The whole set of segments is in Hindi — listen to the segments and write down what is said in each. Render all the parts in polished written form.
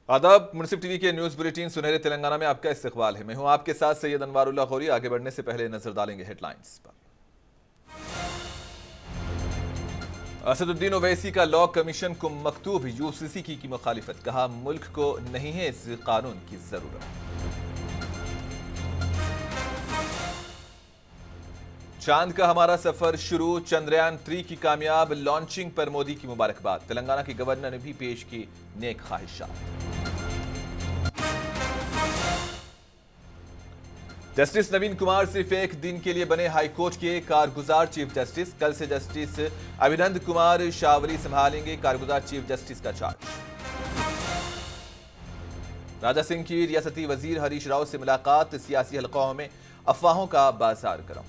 आदाब। मुनसिफ टीवी के न्यूज बुलेटिन सुनहरे तेलंगाना में आपका इस्तकबाल है। मैं हूं आपके साथ सैयद अनवारुल्लाह खौरी। आगे बढ़ने से पहले नजर डालेंगे हेडलाइंस पर। असदुद्दीन ओवैसी का लॉ कमीशन को मकतूब, यूसीसी की मुखालिफत, कहा मुल्क को नहीं है इस कानून की जरूरत। चांद का हमारा सफर शुरू, चंद्रयान-3 की कामयाब लॉन्चिंग पर मोदी की मुबारकबाद। तेलंगाना के गवर्नर ने भी पेश की नेक ख्वाहिशात। जस्टिस नवीन कुमार सिर्फ एक दिन के लिए बने हाईकोर्ट के कारगुजार चीफ जस्टिस। कल से जस्टिस अभिनंद कुमार शावरी संभालेंगे कारगुजार चीफ जस्टिस का चार्ज। राजा सिंह की रियासती वजीर हरीश राव से मुलाकात, सियासी हलकों में अफवाहों का बाजार गर्म।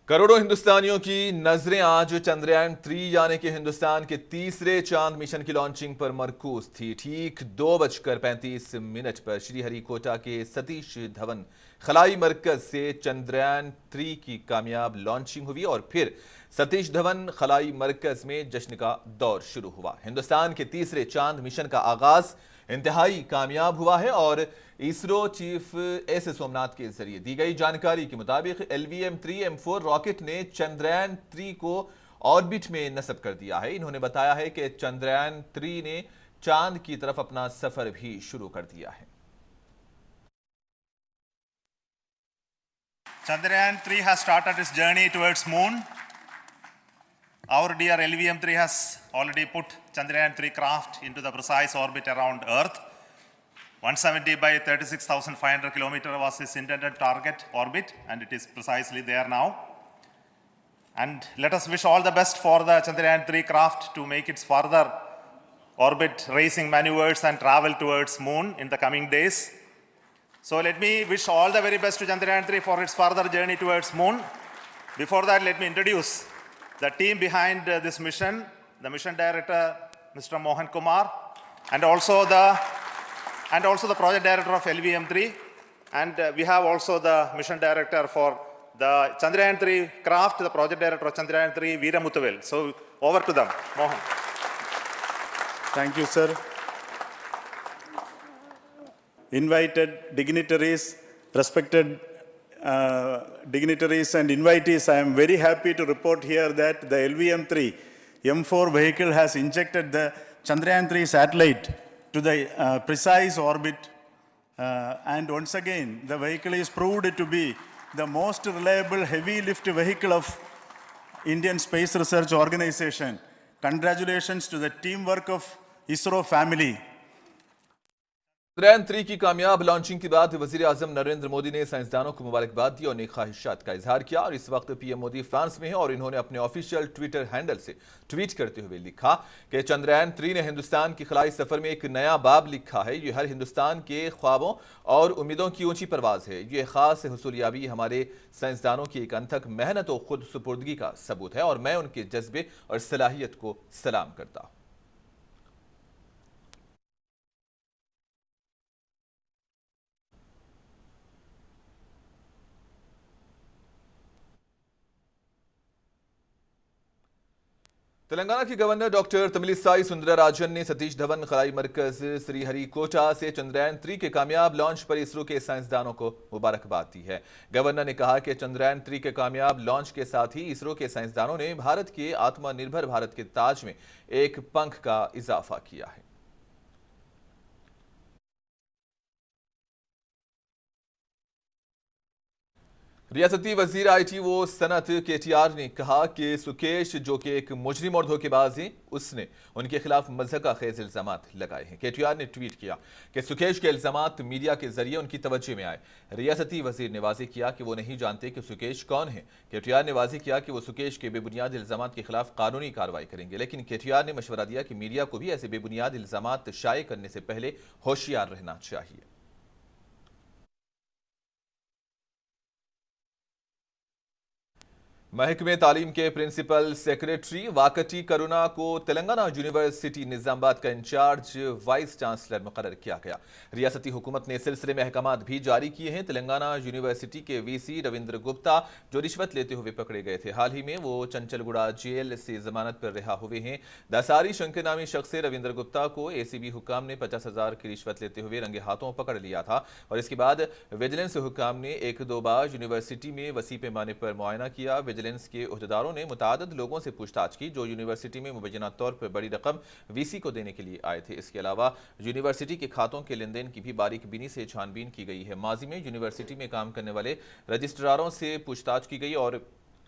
करोड़ों हिंदुस्तानियों की नजरें आज चंद्रयान-3 यानी कि हिंदुस्तान के तीसरे चांद मिशन की लॉन्चिंग पर मरकूज थी। ठीक 2:35 पर श्रीहरिकोटा के सतीश धवन खलाई मरकज से चंद्रयान-3 की कामयाब लॉन्चिंग हुई और फिर सतीश धवन खलाई मरकज में जश्न का दौर शुरू हुआ। हिंदुस्तान के तीसरे चांद मिशन का आगाज इंतहाई कामयाब हुआ है और इसरो चीफ एस सोमनाथ के जरिए दी गई जानकारी के मुताबिक LVM-3M4 रॉकेट ने चंद्रयान-3 को ऑर्बिट में नस्ब कर दिया है। इन्होंने बताया है कि चंद्रयान-3 ने चांद की तरफ अपना सफर भी शुरू कर दिया है। Chandrayaan-3 has started its journey towards moon. Our dear LVM-3 has already put Chandrayaan-3 craft into the precise orbit around Earth. 170 by 36,500 kilometers was its intended target orbit, and it is precisely there now. And let us wish all the best for the Chandrayaan-3 craft to make its further orbit racing maneuvers and travel towards moon in the coming days. So let me wish all the very best to Chandrayaan-3 for its further journey towards moon. Before that, let me introduce the team behind this mission, the mission director, Mr. Mohan Kumar, and also the project director of LVM-3. And we have also the mission director for the Chandrayaan-3 craft, the project director of Chandrayaan-3, Veera Muthuvel. So over to them, Mohan. Thank you, sir. Invited dignitaries, respected dignitaries and invitees, I am very happy to report here that the LVM-3 M4 vehicle has injected the Chandrayaan-3 satellite to the precise orbit, and once again the vehicle is proved to be the most reliable heavy lift vehicle of Indian Space Research Organization. Congratulations to the teamwork of ISRO family. Chandrayaan-3 की कामयाब लॉन्चिंग के बाद वजीर आजम नरेंद्र मोदी ने साइंसदानों को मुबारकबाद दी और नेक ख्वाहिशात का इजहार किया। और इस वक्त पीएम मोदी फ्रांस में हैं और इन्होंने अपने ऑफिशियल ट्विटर हैंडल से ट्वीट करते हुए लिखा कि चंद्रयान-3 ने हिंदुस्तान के खलाई सफर में एक नया बाब लिखा है। ये हर हिंदुस्तान के ख्वाबों और उम्मीदों की ऊंची परवाज है। ये खास हुसूलियाबी हमारे साइंसदानों की एक अनथक मेहनत और खुद सुपुर्दगी का सबूत है और मैं उनके जज्बे और सलाहियत को सलाम करता हूं। तेलंगाना के गवर्नर डॉक्टर तमिलिसाई सुंदरराजन ने सतीश धवन खलाई मरकज श्रीहरिकोटा से चंद्रयान-3 के कामयाब लॉन्च पर इसरो के साइंसदानों को मुबारकबाद दी है। गवर्नर ने कहा कि चंद्रयान-3 के कामयाब लॉन्च के साथ ही इसरो के साइंसदानों ने भारत के आत्मनिर्भर भारत के ताज में एक पंख का इजाफा किया है। रियासती वजीर IT व सनत KTR ने कहा कि सुकेश, जो कि एक मुजरिम और धोखेबाज है, उसने उनके खिलाफ मज़हका खेज इल्जामात लगाए हैं। KTR ने ट्वीट किया कि सुकेश के इल्जामात मीडिया के जरिए उनकी तवज्जो में आए। रियासती वजीर ने वाज़ेह किया कि वो नहीं जानते कि सुकेश कौन है। KTR ने वाज़ेह किया कि वो सुकेश के बेबुनियाद इल्जामात के खिलाफ कानूनी कार्रवाई करेंगे, लेकिन KTR ने मशवरा दिया कि मीडिया को भी ऐसे बेबुनियाद इल्जामात शाये करने से पहले होशियार रहना चाहिए। महकमे तालीम के प्रिंसिपल सेक्रेटरी वाकटी करुणा को तेलंगाना यूनिवर्सिटी निजामाबाद का इंचार्ज वाइस चांसलर मुकर्रर किया गया। रियासती हुकूमत ने सिलसिले में अहकामात भी जारी किए हैं। तेलंगाना यूनिवर्सिटी के वीसी रविंद्र गुप्ता जो रिश्वत लेते हुए पकड़े गए थे, हाल ही में वो चंचलगुड़ा जेल से जमानत पर रिहा हुए हैं। दसारी शंकर नामी शख्स से रविंद्र गुप्ता को एसीबी हुक्काम ने 50,000 की रिश्वत लेते हुए रंगे हाथों पकड़ लिया था और इसके बाद विजिलेंस हुक्काम ने एक दो बार यूनिवर्सिटी में वसी पैमाने पर मुआयना किया। विजिलेंस के उहदेदारों ने मुतादिद लोगों से पूछताछ की जो यूनिवर्सिटी में मुबैना तौर पर बड़ी रकम वीसी को देने के लिए आए थे। इसके अलावा यूनिवर्सिटी के खातों के लेन देन की भी बारीकबीनी से छानबीन की गई है। माजी में यूनिवर्सिटी में काम करने वाले रजिस्ट्रारों से पूछताछ की गई और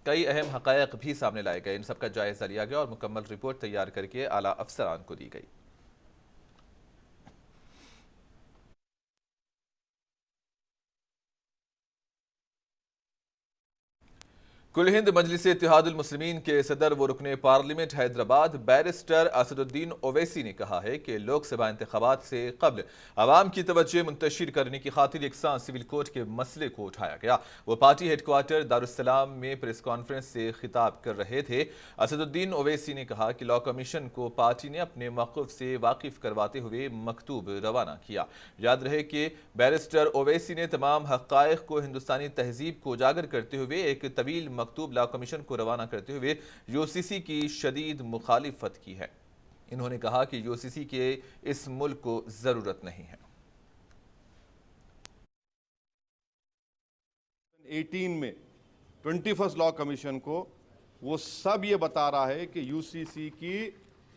कई अहम हक़ायक़ भी सामने लाए गए। इन सबका जायजा लिया गया और मुकम्मल रिपोर्ट तैयार करके आला अफसरान को दी गई। कुल हिंद मजलिस इत्तेहादुल मुस्लिमीन के सदर व रुकने पार्लियामेंट हैदराबाद बैरिस्टर असदुद्दीन ओवैसी ने कहा है कि लोकसभा इंतखाबात से कबल आवाम की तवज्जो मुंतशिर करने की खातिर यकसां सिविल कोड के मसले को उठाया गया। वो पार्टी हेडक्वार्टर दारुस्सलाम में प्रेस कॉन्फ्रेंस से खिताब कर रहे थे। असदुद्दीन ओवैसी ने कहा कि लॉ कमीशन को पार्टी ने अपने मौक़िफ़ से वाकिफ करवाते हुए मकतूब रवाना किया। याद रहे कि बैरिस्टर ओवैसी ने तमाम हक़ाइक़ को हिंदुस्तानी तहजीब को उजागर करते हुए एक तवील मकतूब लॉ कमीशन को रवाना करते हुए यूसीसी की शदीद मुखालिफत की है। इन्होंने कहा कि यूसीसी के इस मुल्क को जरूरत नहीं है। 18 में 21st लॉ कमीशन को वो सब ये बता रहा है कि यूसीसी की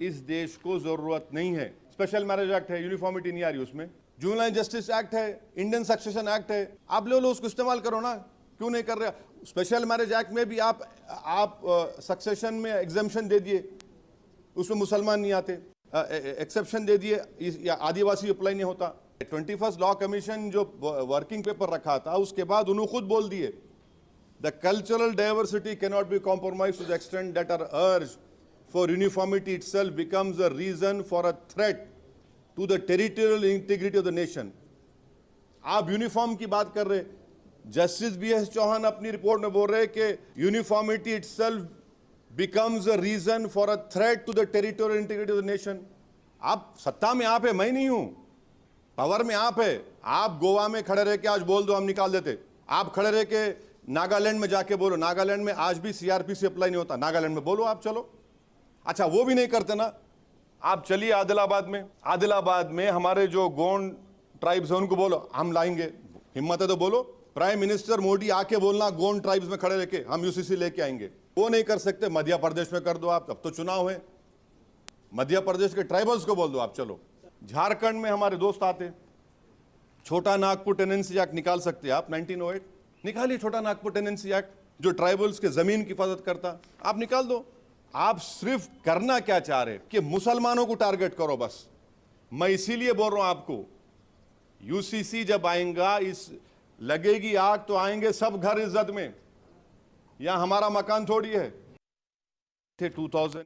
इस देश को जरूरत नहीं है। स्पेशल मैरिज एक्ट है, यूनिफॉर्मिटी नहीं आ रही उसमें। जुवेनाइल जस्टिस एक्ट है, इंडियन सक्सेशन एक्ट है, आप ले लो उसको इस्तेमाल करो ना, क्यों नहीं कर रहे? स्पेशल मैरिज एक्ट में भी आप सक्सेशन में एग्जेम्पशन दे दिए, उसमें मुसलमान नहीं आते, एक्सेप्शन दे दिए या आदिवासी अप्लाई नहीं होता। 21st लॉ कमीशन जो वर्किंग पेपर रखा था उसके बाद उन्होंने खुद बोल दिए the cultural diversity can not be compromise to the extent that our urge for uniformity itself becomes a reason for a threat to the territorial integrity of the nation. आप यूनिफॉर्म की बात कर रहे, जस्टिस बीएस चौहान अपनी रिपोर्ट में बोल रहे कि uniformity itself becomes a reason for a threat to the territorial integrity of the nation. आप सत्ता में आप है, मैं नहीं हूं, पावर में आप है। आप गोवा में खड़े रह के आज बोल दो हम निकाल देते, आप खड़े रह के नागालैंड में जाके बोलो, नागालैंड में आज भी सीआरपीसी अप्लाई नहीं होता, नागालैंड में बोलो आप, चलो। अच्छा वो भी नहीं करते ना, आप चलिए आदिलाबाद में हमारे जो गोंड ट्राइब्स है उनको बोलो हम लाएंगे, हिम्मत है तो बोलो। प्राइम मिनिस्टर मोदी आके बोलना गोंड ट्राइब्स में खड़े रहके हम यूसीसी लेके आएंगे, वो नहीं कर सकते। मध्य प्रदेश में कर दो आप, अब तो चुनाव है, मध्य प्रदेश के ट्राइबल्स को बोल दो आप, चलो। झारखंड में हमारे दोस्त आते, छोटा नागपुर टेनेंसी एक्ट निकाल सकते आप, 1908 निकालिए छोटा नागपुर टेनेंसी एक्ट जो ट्राइबल्स के जमीन की हिफाजत करता, आप निकाल दो। आप सिर्फ करना क्या चाह रहे कि मुसलमानों को टारगेट करो बस। मैं इसीलिए बोल रहा हूं आपको, यूसीसी जब आएगा इस लगेगी आग तो आएंगे सब घर इज्जत में, यहां हमारा मकान थोड़ी है। 2000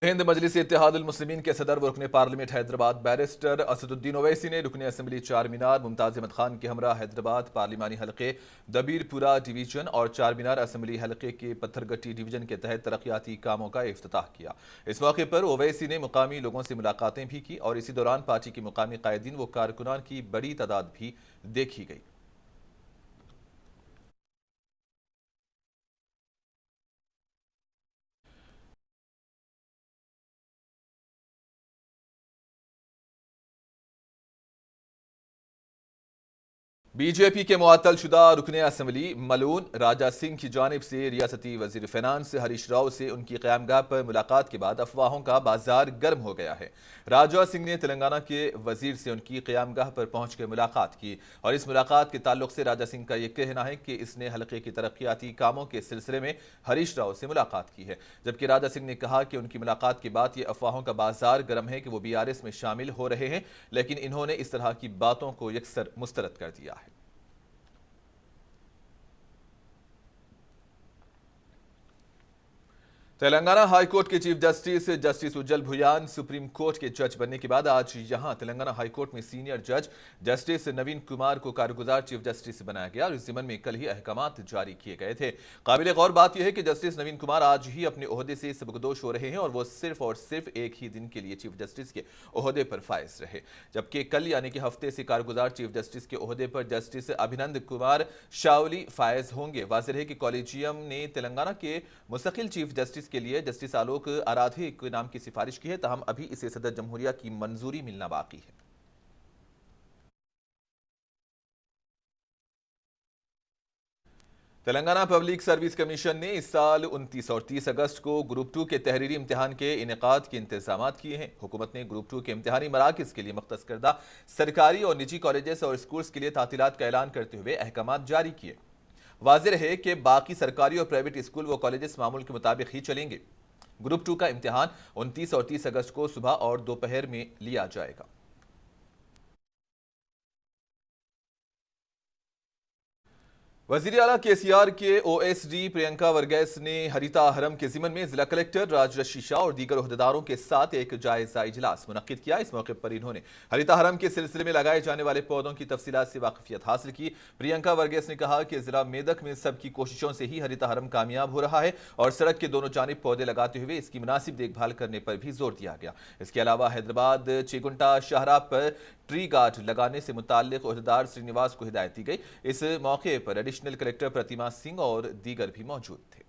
हिंद मजलिस इत्तेहादुल मुस्लिमीन के सदर व रुकने पार्लियामेंट हैदराबाद बैरिस्टर असदुद्दीन ओवैसी ने रुकने असेंबली चार मीनार मुमताज अहमद खान के हमरा हैदराबाद पार्लिमानी हलके दबीरपुरा डिवीजन और चार मीनार असेंबली हलके के पत्थरगट्टी डिवीजन के तहत तरक्याती कामों का इफ्तिताह किया। इस मौके पर ओवैसी ने मुकामी लोगों से मुलाकातें भी की और इसी दौरान पार्टी के मुकामी कायदीन व कारकुनान की बड़ी तादाद भी देखी गई। बीजेपी के मुअत्तल शुदा रुकने असेंबली मलून राजा सिंह की जानिब से रियासती वजीर फाइनेंस हरीश राव से उनकी क़यामगाह पर मुलाकात के बाद अफवाहों का बाजार गर्म हो गया है। राजा सिंह ने तेलंगाना के वजीर से उनकी क़यामगाह पर पहुंचकर मुलाकात की और इस मुलाकात के ताल्लुक से राजा सिंह का यह कहना है कि इसने हल्के की तरक्याती कामों के सिलसिले में हरीश राव से मुलाकात की है, जबकि राजा सिंह ने कहा कि उनकी मुलाकात के बाद ये अफवाहों का बाजार गर्म है कि वो बीआरएस में शामिल हो रहे हैं, लेकिन इन्होंने इस तरह की बातों को यकसर मुस्तरद कर दिया है। तेलंगाना हाई कोर्ट के चीफ जस्टिस जस्टिस उज्जल भुयान सुप्रीम कोर्ट के जज बनने के बाद आज यहां तेलंगाना हाई कोर्ट में सीनियर जज जस्टिस नवीन कुमार को कारगुजार चीफ जस्टिस बनाया गया और इस जिम्मन में कल ही अहकामात जारी किए गए थे। काबिल गौर बात यह है कि जस्टिस नवीन कुमार आज ही अपने ओहदे से सबकदोश हो रहे हैं और वो सिर्फ एक ही दिन के लिए चीफ जस्टिस के ओहदे पर फाइज रहे, जबकि कल यानी कि हफ्ते से कारगुजार चीफ जस्टिस के ओहदे पर जस्टिस अभिनंद कुमार शावली फायज होंगे। वाज़ेह है कि कॉलेजियम ने तेलंगाना के मुस्तकिल चीफ जस्टिस के लिए जस्टिस आलोक आराधे के नाम की सिफारिश की है, ताहम अभी इसे सदर जमहूरिया की मंजूरी मिलना बाकी है। तेलंगाना पब्लिक सर्विस कमीशन ने इस साल 29 और 30 अगस्त को ग्रुप 2 के तहरीरी इम्तिहान के इनेकाद के इंतजाम किए हैं। हुकूमत ने ग्रुप 2 के इम्तिहानी मराकज़ के लिए मुख्तस करदा सरकारी और निजी कॉलेजेस और स्कूल्स के लिए तातीलात का ऐलान करते हुए अहकामात जारी किए। वाज़ेह है कि बाकी सरकारी और प्राइवेट स्कूल व कॉलेजेस मामूल के मुताबिक ही चलेंगे। ग्रुप 2 का इम्तिहान 29 और 30 अगस्त को सुबह और दोपहर में लिया जाएगा। वज़ीर आला केसीआर के ओएसडी प्रियंका वर्गीस ने हरिता हरम के ज़िमन में जिला कलेक्टर राजरशी शाह और दीगर ओहदेदारों के साथ एक जायजा इजलास मुनक्किद किया। इस मौके पर इन्होंने हरिता हरम के सिलसिले में लगाए जाने वाले पौधों की तफसीलात से वाकफियत हासिल की। प्रियंका वर्गीस ने कहा कि जिला मेदक में सबकी कोशिशों से ही हरिता हरम कामयाब हो रहा है और सड़क के दोनों जानिब पौधे लगाते हुए इसकी मुनासिब देखभाल करने पर भी जोर दिया गया। इसके अलावा हैदराबाद चेगुंटा शाहराह पर ट्री गार्ड लगाने से मुताल्लिक ओहदेदार श्रीनिवास को हिदायत दी गई। इस मौके पर एडिशनल कलेक्टर प्रतिमा सिंह और दीगर भी मौजूद थे।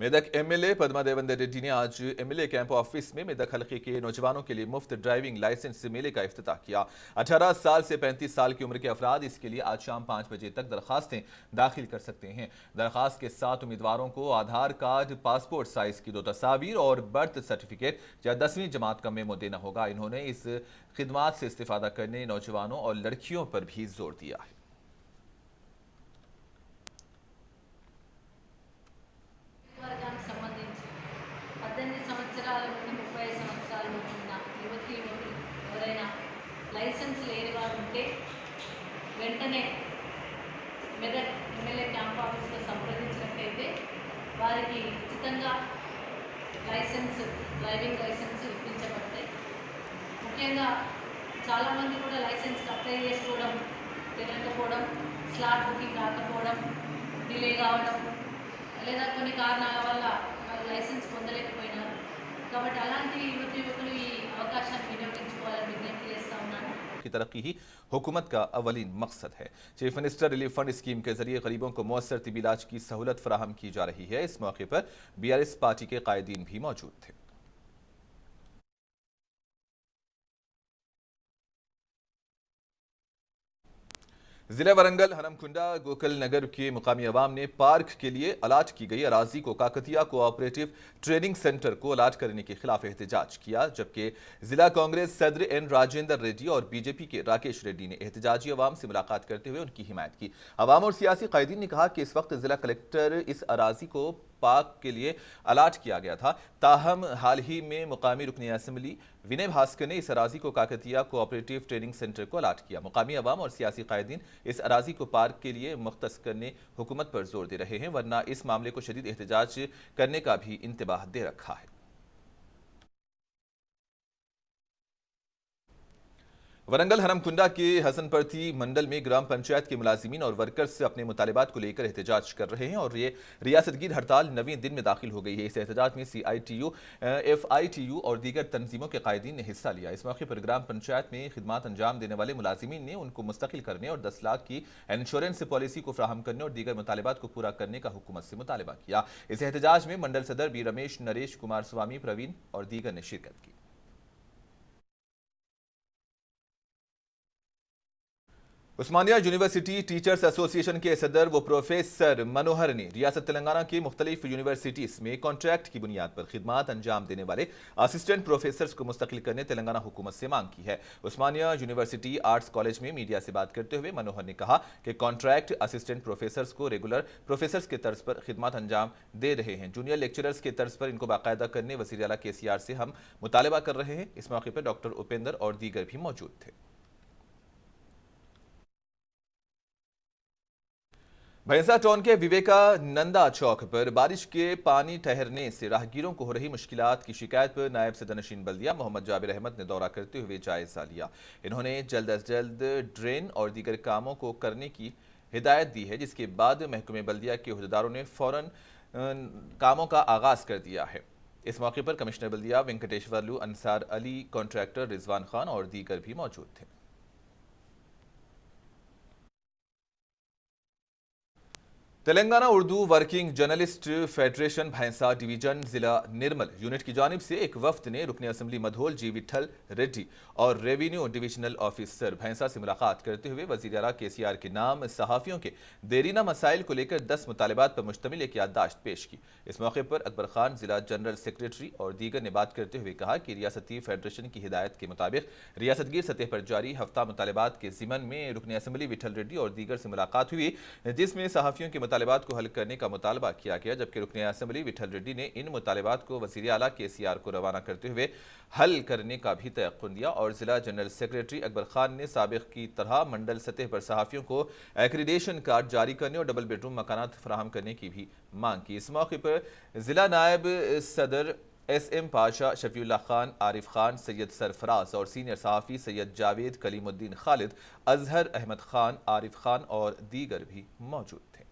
मेदक एमएलए पद्मा देवेंद्र रेड्डी ने आज एमएलए कैंप ऑफिस में मेदक हल्के के नौजवानों के लिए मुफ्त ड्राइविंग लाइसेंस मेले का इफ्तिताह किया। 18 साल से 35 साल की उम्र के अफराद इसके लिए आज शाम 5 बजे तक दरखास्तें दाखिल कर सकते हैं। दरखास्त के साथ उम्मीदवारों को आधार कार्ड, पासपोर्ट साइज की 2 तस्वीर और बर्थ सर्टिफिकेट या 10वीं जमात का मेमो देना होगा। इन्होंने इस खिदमात से इस्तेफादा करने नौजवानों और लड़कियों पर भी जोर दिया है। సంబంధించి 18 సంవత్సరాల నుండి 30 సంవత్సరాల లోపు ఉన్న యువతి యువకులు ఎవరైనా లైసెన్స్ లేని వారు ఉంటే వెంటనే మెదక్ ఎమ్మెల్యే క్యాంప్ ఆఫీస్లో సంప్రదించినట్లయితే వారికి ఉచితంగా డ్రైవింగ్ లైసెన్స్ ఇప్పించబడతాయి. ముఖ్యంగా చాలామంది కూడా లైసెన్స్కి అప్లై చేసుకోవడం తెలియకపోవడం, స్లాట్ బుకింగ్ కాకపోవడం, డిలే కావడం లేదా కొన్ని కారణాల వల్ల వాళ్ళు లైసెన్స్ పొందలేకపోయినారు. కాబట్టి అలాంటి యువకులు ఈ అవకాశాన్ని వినియోగించుకోవాలని విజ్ఞప్తి చేస్తా ఉన్నాను. की तरक्की ही हुकूमत का अवलीन मकसद है। Chief minister relief fund scheme के जरिए गरीबों को मौसर तिबी इलाज की सहूलत फराहम की जा रही है। इस मौके पर बीआरएस पार्टी के कायदीन भी मौजूद थे। जिला वरंगल हरमकुंडा गोकल नगर के मुकामी अवाम ने पार्क के लिए अलाट की गई अराजी को काकतिया कोऑपरेटिव ट्रेनिंग सेंटर को अलाट करने के खिलाफ एहतजाज किया, जबकि जिला कांग्रेस सदर एन राजेंद्र रेड्डी और बीजेपी के राकेश रेड्डी ने एहतजाजी अवाम से मुलाकात करते हुए उनकी हिमायत की। अवाम और सियासी कायदीन ने कहा कि इस वक्त जिला कलेक्टर इस अराजी को पार्क के लिए अलाट किया गया था, ताहम हाल ही में मुकामी रुकनी असेंबली विनय भास्कर ने इस अराजी को काकतिया कोऑपरेटिव ट्रेनिंग सेंटर को अलाट किया। मुकामी अवाम और सियासी कायदीन इस अराजी को पार्क के लिए मुख्तस करने हुकूमत पर जोर दे रहे हैं, वरना इस मामले को शदीद एहतजाज करने का भी इंतबाह दे रखा है। वरंगल हरमकुंडा के हसनपर्थी मंडल में ग्राम पंचायत के मुलाजिमीन और वर्कर्स से अपने मुतालिबात को लेकर एहतजाज कर रहे हैं और ये रियासतगीर हड़ताल 9वें दिन में दाखिल हो गई है। इस एहतजाज में CITU, FITU और दीगर तंजीमों के कायदीन ने हिस्सा लिया। इस मौके पर ग्राम पंचायत में खिदमात अंजाम देने वाले मुलाजिमीन ने उनको मुस्तकिल करने और 10 लाख की इंश्योरेंस पॉलिसी को फ्राहम करने और दीगर मुतालिबात को पूरा करने का हुकूमत से मुतालबा किया। इस एहतजाज में मंडल सदर बी रमेश, नरेश कुमार स्वामी, प्रवीण और दीगर ने शिरकत की। उस्मानिया यूनिवर्सिटी टीचर्स एसोसिएशन के सदर व प्रोफेसर मनोहर ने रियासत तेलंगाना की मुख्तलिफ यूनिवर्सिटीज में कॉन्ट्रैक्ट की बुनियाद पर खिदमात अंजाम देने वाले असिस्टेंट प्रोफेसर्स को मुस्तकिल करने तेलंगाना हुकूमत से मांग की है। उस्मानिया यूनिवर्सिटी आर्ट्स कॉलेज में मीडिया से बात करते हुए मनोहर ने कहा कि कॉन्ट्रैक्ट असिस्टेंट प्रोफेसर्स को रेगुलर प्रोफेसर्स के तर्ज पर खिदमात अंजाम दे रहे हैं। जूनियर लेक्चरर्स के तर्ज पर इनको बाकायदा करने वज़ीर आला केसीआर से हम मुतालबा कर रहे हैं। इस मौके पर डॉक्टर उपेंद्र और दीगर भी मौजूद थे। भैंसा टाउन के विवेकानंदा चौक पर बारिश के पानी ठहरने से राहगीरों को हो रही मुश्किलात की शिकायत पर नायब सदरनशीन बल्दिया मोहम्मद जाबिर अहमद ने दौरा करते हुए जायजा लिया। इन्होंने जल्द अज जल्द ड्रेन और दीगर कामों को करने की हिदायत दी है, जिसके बाद महकमे बल्दिया के अहदेदारों ने फौरन कामों का आगाज कर दिया है। इस मौके पर कमिश्नर बल्दिया वेंकटेश्वरलू, अंसार अली, कॉन्ट्रैक्टर रिजवान खान और दीगर भी मौजूद थे। Telangana Urdu working journalist federation भैंसा डिवीजन जिला निर्मल यूनिट की जानिब से एक वफ्द ने रुकन असम्बली मधोल जी विठल रेड्डी और रेवेन्यू डिविजनल ऑफिसर भैंसा से मुलाकात करते हुए वज़ीर आला KCR के नाम सहाफ़ियों के देरीना मसाइल को लेकर 10 मुतालबात पर मुश्तमिल एक याददाश्त पेश की। इस मौके पर अकबर खान जिला जनरल सेक्रेटरी और दीगर ने बात करते हुए कहा कि रियासती फेडरेशन की हिदायत के मुताबिक रियासतगीर सतह पर जारी हफ्ता मुतालबात के ज़िमन में रुकन असम्बली विठल रेड्डी और दीगर से मुलाकात हुई, जिसमें सहाफ़ियों के मुतालबात को हल करने का मुतालबा किया गया, जबकि रुकन असम्बली विठल रेड्डी ने इन मुतालबात को वज़ीर आला KCR को रवाना करते हुए हल करने का भी तयक़्क़ुन दिया। और जिला जनरल सेक्रेटरी अकबर खान ने साबिक़ की तरह मंडल सतह पर सहाफ़ियों को एक्रीडेशन कार्ड जारी करने और डबल बेडरूम मकानात फराहम करने की भी मांग की। इस मौके पर जिला नायब सदर SM पाशा, शफीउल्लाह खान, आरिफ खान, सैयद सरफराज और सीनियर सहाफ़ी सैयद जावेद, कलीमुद्दीन खालिद, अजहर अहमद खान, आरिफ खान और दीगर भी मौजूद थे।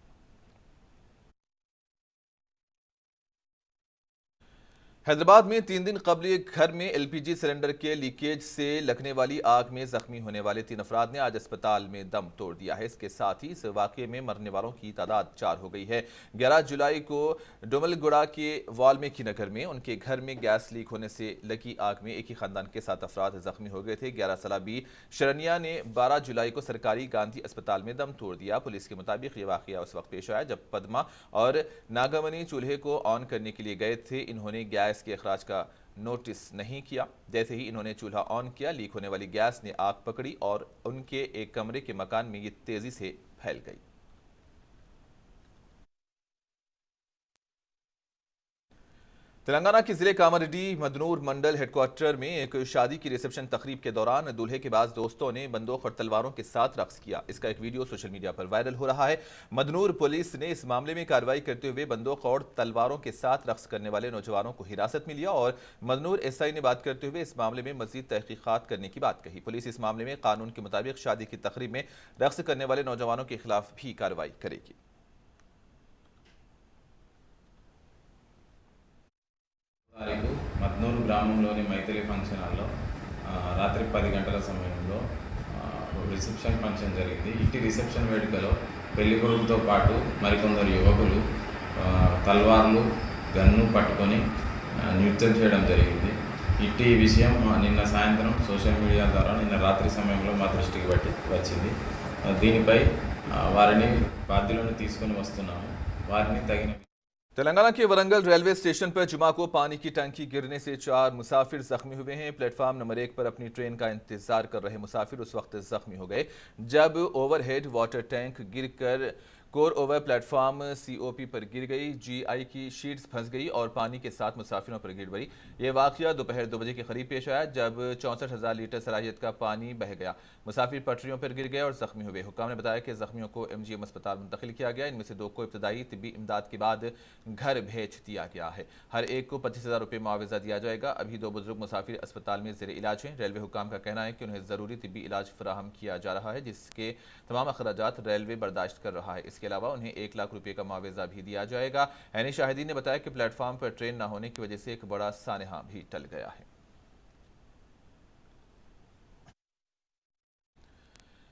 हैदराबाद में 3 दिन कबल एक घर में LPG सिलेंडर के लीकेज से लगने वाली आग में जख्मी होने वाले 3 अफराद ने आज अस्पताल में दम तोड़ दिया है। इसके साथ ही इस वाक़े में मरने वालों की तादाद 4 हो गई है। 11 जुलाई को डुमलगुड़ा के वाल्मीकि नगर में उनके घर में गैस लीक होने से लगी आग में एक ही खानदान के 7 अफराद जख्मी हो गए थे। 11 साला बी शरनिया ने 12 जुलाई को सरकारी गांधी अस्पताल में दम तोड़ दिया। पुलिस के मुताबिक ये वाक़या उस वक्त पेश आया जब पद्मा और नागमनी चूल्हे को ऑन करने के लिए गए थे। इन्होंने गैस के अखराज का नोटिस नहीं किया। जैसे ही इन्होंने चूल्हा ऑन किया, लीक होने वाली गैस ने आग पकड़ी और उनके एक कमरे के मकान में ये तेजी से फैल गई। तेलंगाना के जिले कामारेड्डी मदनूर मंडल हेडक्वार्टर में एक शादी की रिसेप्शन तकरीब के दौरान दूल्हे के बाद दोस्तों ने बंदूक और तलवारों के साथ रक्स किया। इसका एक वीडियो सोशल मीडिया पर वायरल हो रहा है। मदनूर पुलिस ने इस मामले में कार्रवाई करते हुए बंदूक और तलवारों के साथ रक्स करने वाले नौजवानों को हिरासत में लिया और मदनूर SI ने बात करते हुए इस मामले में मजीद तहकीकात करने की बात कही। पुलिस इस मामले में कानून के मुताबिक शादी की तकरीब में रक्स करने वाले नौजवानों के खिलाफ भी कार्रवाई करेगी। మద్నూరు గ్రామంలోని మైథిలి ఫంక్షన్ హాల్లో రాత్రి 10 గంటల సమయంలో రిసెప్షన్ ఫంక్షన్ జరిగింది. ఇట్టి రిసెప్షన్ వేడుకలో పెళ్లి కొడుకుతో పాటు మరికొందరు యువకులు తల్వార్లు, గన్ను పట్టుకొని నృత్యం చేయడం జరిగింది. ఇట్టి విషయం నిన్న సాయంత్రం సోషల్ మీడియా ద్వారా నిన్న రాత్రి సమయంలో మా దృష్టికి వచ్చింది. దీనిపై వారిని బాధ్యులను తీసుకొని వస్తున్నాము. వారిని తగిన तेलंगाना के वरंगल रेलवे स्टेशन पर जुमा को पानी की टंकी गिरने से 4 मुसाफिर जख्मी हुए हैं। प्लेटफॉर्म नंबर 1 पर अपनी ट्रेन का इंतजार कर रहे मुसाफिर उस वक्त जख्मी हो गए जब ओवरहेड वाटर टैंक गिरकर कोर ओवर प्लेटफॉर्म COP पर गिर गई। GI की शीट्स फंस गई और पानी के साथ मुसाफिरों पर गिर पड़ी। यह वाकया दोपहर 2 बजे के करीब पेश आया जब 64,000 लीटर सलाहियत का पानी बह गया। मुसाफिर पटरियों पर गिर गए और जख्मी हुए। हुक्काम ने बताया कि जख्मियों को MGM अस्पताल मुंतकिल किया गया। इनमें से 2 को इब्तदाई तिब्बी इमदाद के बाद घर भेज दिया गया है। हर एक को 25,000 रुपये मुआवजा दिया जाएगा। अभी 2 बुजुर्ग मुसाफिर अस्पताल में ज़ेर इलाज हैं। रेलवे हुक्काम का कहना है कि उन्हें ज़रूरी तिब्बी इलाज फराहम किया जा रहा है, जिसके तमाम अखराजात रेलवे बर्दाश्त कर रहा है। इसके अलावा उन्हें 1 लाख रुपये का मुआवजा भी दिया जाएगा। ऐनी शाहिदीन ने बताया कि प्लेटफॉर्म पर ट्रेन न होने की वजह से एक बड़ा सानहा भी टल गया है।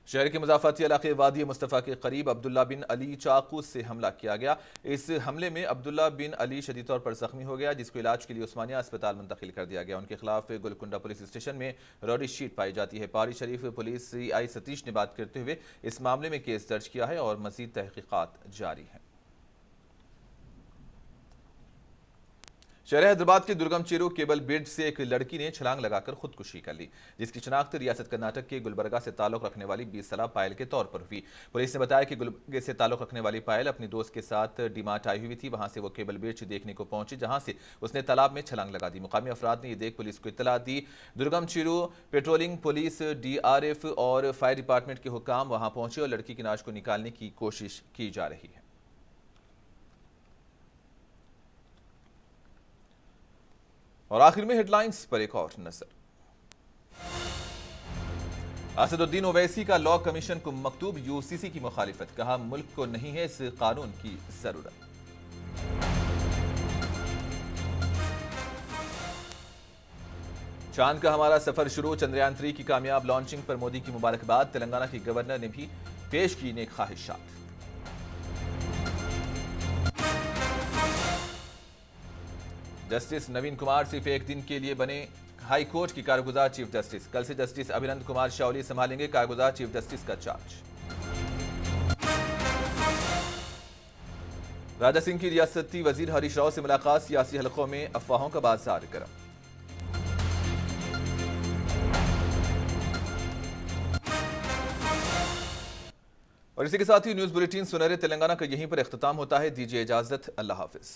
शहर के मुजाफती इलाके वादी मुस्तफ़ा के करीब अब्दुल्ला बिन अली चाकू से हमला किया गया। इस हमले में अब्दुल्ला बिन अली शदीद तौर पर जख्मी हो गया, जिसको इलाज के लिए उस्मानिया अस्पताल मुंतकिल कर दिया गया। उनके खिलाफ गुलकुंडा पुलिस स्टेशन में रौडी शीट पाई जाती है। पारी शरीफ पुलिस CI सतीश ने बात करते हुए इस मामले में केस दर्ज किया है और मजीद तहकीकात जारी है। शहर हैदराबाद के दुर्गम चेरू केबल ब्रिज से एक लड़की ने छलांग लगाकर खुदकुशी कर ली, जिसकी शिनाख्त रियासत कर्नाटक के गुलबर्गा से ताल्लुक रखने वाली 20 साला पायल के तौर पर हुई। पुलिस ने बताया कि गुलबर्गा से ताल्लुक रखने वाली पायल अपनी दोस्त के साथ डीमार्ट आई हुई थी। वहां से वो केबल ब्रिज देखने को पहुंची, जहां से उसने तालाब में छलांग लगा दी। मुकामी अफराद ने ये देख पुलिस को इत्तला दी। दुर्गम चेरू पेट्रोलिंग पुलिस, DRF और फायर डिपार्टमेंट के हुक्काम वहां पहुंचे और लड़की की लाश को निकालने की कोशिश की जा रही है। और आखिर में हेडलाइंस पर एक और नजर। असदुद्दीन ओवैसी का लॉ कमीशन को मकतूब, UCC की मुखालिफत, कहा मुल्क को नहीं है इस कानून की जरूरत। चांद का हमारा सफर शुरू, चंद्रयान 3 की कामयाब लॉन्चिंग पर मोदी की मुबारकबाद। तेलंगाना की गवर्नर ने भी पेश की नेक ख्वाहिशात। जस्टिस नवीन कुमार सिर्फ एक दिन के लिए बने हाई कोर्ट की कारगुजार चीफ जस्टिस। कल से जस्टिस अभिनंद कुमार शाओली संभालेंगे कारगुजार चीफ जस्टिस का चार्ज। राजा सिंह की रियासती वजीर हरीश राव से मुलाकात, सियासी हलकों में अफवाहों का बाजार गर्म। और इसी के साथ ही न्यूज बुलेटिन सुनहरे तेलंगाना का यहीं पर इख्तिताम होता है। दीजिए इजाजत, अल्लाह हाफिज।